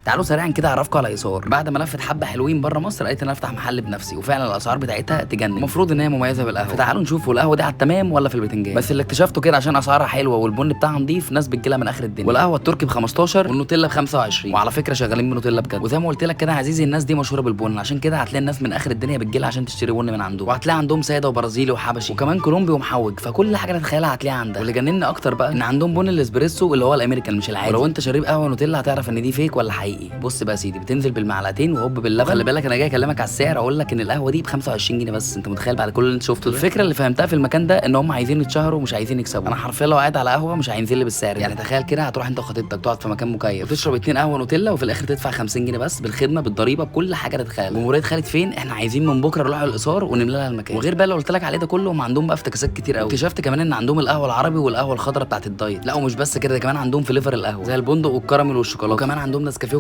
تعالوا سريعا كده اعرفكم على يسار. بعد ما لفت حبه حلوين بره مصر قالت انا افتح محل بنفسي، وفعلا الاسعار بتاعتها تجنن، المفروض ان هي مميزه بالقهوه. فتعالوا نشوفوا القهوه دي على التمام ولا في البتنجان. بس اللي اكتشفته كده عشان اسعارها حلوه والبن بتاعها نضيف، ناس بتجيلها من اخر الدنيا. والقهوه التركي ب 15 والنوتيلا ب 25، وعلى فكره شغالين بنوتيلا بجد. وزي ما قلت لك كده يا عزيزي، الناس دي مشهوره بالبن، عشان كده هتلاقي الناس من اخر الدنيا بتجيلها عشان تشتري بن من عندهم. وهتلاقي عندهم ساده وبرازيلي وحبشي وكمان كولومبي ومحوج، فكل حاجه تتخيلها هتلاقيها عندها. واللي جنني اكتر بقى ان عندهم بن الاسبريسو اللي هو الامريكان مش العادي. ولو انت شارب قهوه نوتيلا هتعرف ان دي فيك ولا حقيقي. بص بقى يا سيدي، بتنزل بالمعلقتين وهوب باللبن. خلي بالك انا جاي اكلمك على السعر، اقول لك ان القهوه دي ب 25 جنيه بس. انت متخيل بعد كل اللي انت شفته ده؟ الفكره اللي فهمتها في المكان ده ان هم عايزين يتشهروا ومش عايزين يكسبوا. انا حرفيا لو قاعد على قهوه مش هينزل لي بالسعر يعني تخيل كده هتروح انت وخطيبتك تقعد في مكان مكيف وتشرب 2 قهوه نوتيلا وفي الاخر تدفع 50 جنيه بس، بالخدمه بالضريبه بكل حاجه تتخيل. جمهوريه خالد فين؟ احنا عايزين من بكره نروح الاثار ونملى لها المكان. وغير بقى اللي قلت لك عليه ده كله، هم عندهم بقى افتكاسات كتير قوي. اكتشفت كمان ان عندهم القهوه العربي والقهوه الخضراء بتاعت الدايت. لا ومش بس كده، ده كمان عندهم فليفر القهوه زي البندق والكراميل والشوكولاته، وكمان عندهم نسكافيه